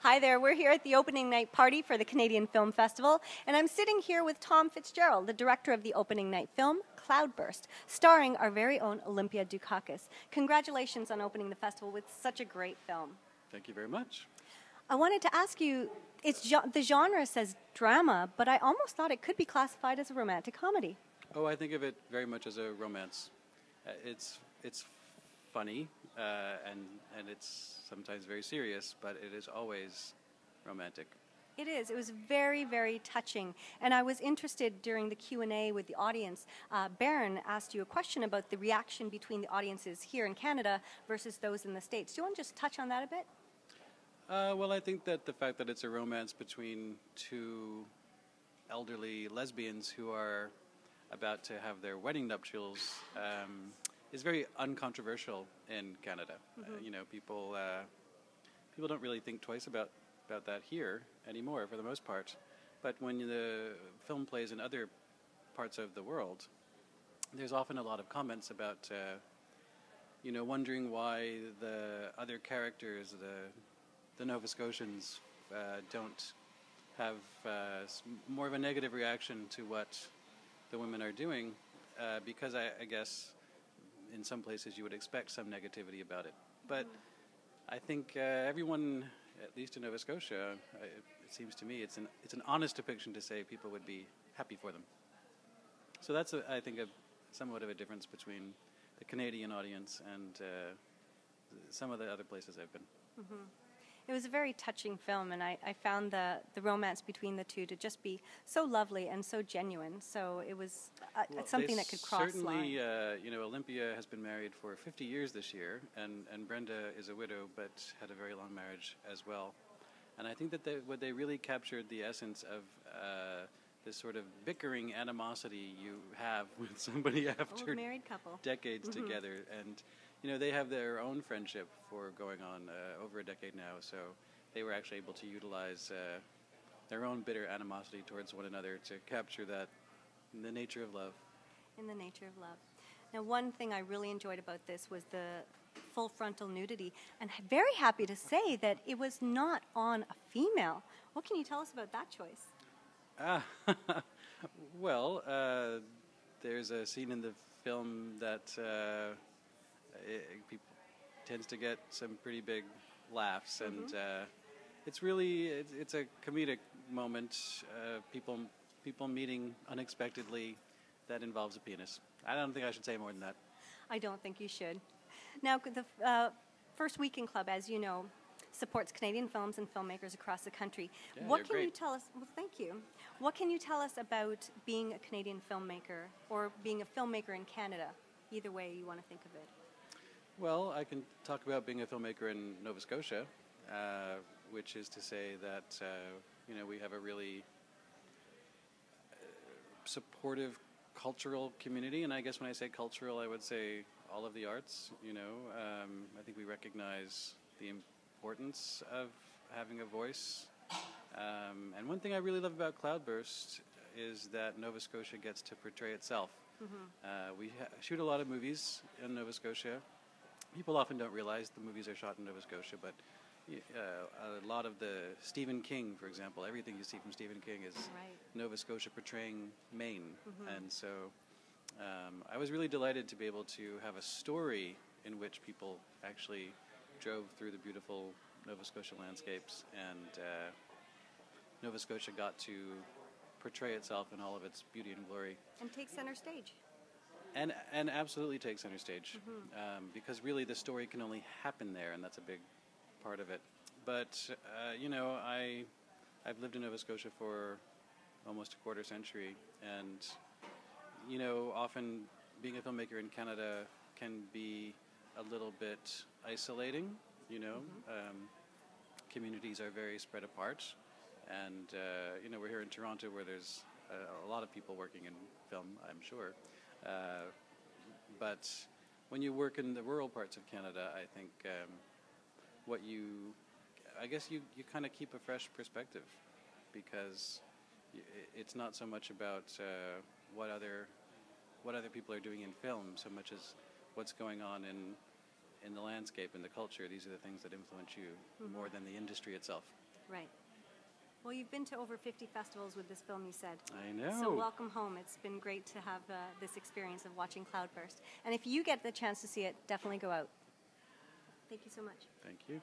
Hi there, we're here at the opening night party for the Canadian Film Festival, and I'm sitting here with Thom Fitzgerald, the director of the opening night film, Cloudburst, starring our very own Olympia Dukakis. Congratulations on opening the festival with such a great film. Thank you very much. I wanted to ask you, the genre says drama, but I almost thought it could be classified as a romantic comedy. Oh, I think of it very much as a romance. It's funny, and it's sometimes very serious, but it is always romantic. It is. It was very, very touching. And I was interested during the Q&A with the audience. Baron asked you a question about the reaction between the audiences here in Canada versus those in the States. Do you want to just touch on that a bit? Well, I think that the fact that it's a romance between two elderly lesbians who are about to have their wedding nuptials is very uncontroversial in Canada. Mm-hmm. People don't really think twice about that here anymore, for the most part. But when the film plays in other parts of the world, there's often a lot of comments about, wondering why the other characters, the Nova Scotians, don't have more of a negative reaction to what the women are doing, because I guess in some places you would expect some negativity about it. But I think everyone, at least in Nova Scotia, it seems to me it's an honest depiction to say people would be happy for them. So that's, I think, somewhat of a difference between the Canadian audience and some of the other places I've been. Mm-hmm. It was a very touching film, and I found the romance between the two to just be so lovely and so genuine. So it was something that could cross line. Certainly, Olympia has been married for 50 years this year, and Brenda is a widow but had a very long marriage as well. And I think that what they really captured the essence of this sort of bickering animosity you have with somebody after Old married couple. Decades together. And they have their own friendship for going on over a decade now, so they were actually able to utilize their own bitter animosity towards one another to capture that in the nature of love. In the nature of love. Now, one thing I really enjoyed about this was the full frontal nudity, and I'm very happy to say that it was not on a female. What can you tell us about that choice? Well, there's a scene in the film that people tends to get some pretty big laughs, and it's a comedic moment. People meeting unexpectedly that involves a penis. I don't think I should say more than that. I don't think you should. Now, the First Weekend Club, as you know, supports Canadian films and filmmakers across the country. Yeah, what can great. you tell us? Well, thank you. What can you tell us about being a Canadian filmmaker or being a filmmaker in Canada? Either way you want to think of it. Well, I can talk about being a filmmaker in Nova Scotia, which is to say that we have a really supportive cultural community, and I guess when I say cultural, I would say all of the arts. I think we recognize the importance of having a voice. And one thing I really love about Cloudburst is that Nova Scotia gets to portray itself. We shoot a lot of movies in Nova Scotia. People often don't realize the movies are shot in Nova Scotia, but a lot of the Stephen King, for example, everything you see from Stephen King is Nova Scotia portraying Maine. And so I was really delighted to be able to have a story in which people actually drove through the beautiful Nova Scotia landscapes, and Nova Scotia got to portray itself in all of its beauty and glory. And take center stage. And absolutely take center stage, because really the story can only happen there, and that's a big part of it. But, I've lived in Nova Scotia for almost a quarter century, and, often being a filmmaker in Canada can be a little bit isolating, communities are very spread apart, and, we're here in Toronto where there's a lot of people working in film, I'm sure. But when you work in the rural parts of Canada, I think you kind of keep a fresh perspective, because it's not so much about what other people are doing in film, so much as what's going on in the landscape and the culture. These are the things that influence you more than the industry itself. Right. Well, you've been to over 50 festivals with this film, you said. I know. So welcome home. It's been great to have this experience of watching Cloudburst. And if you get the chance to see it, definitely go out. Thank you so much. Thank you.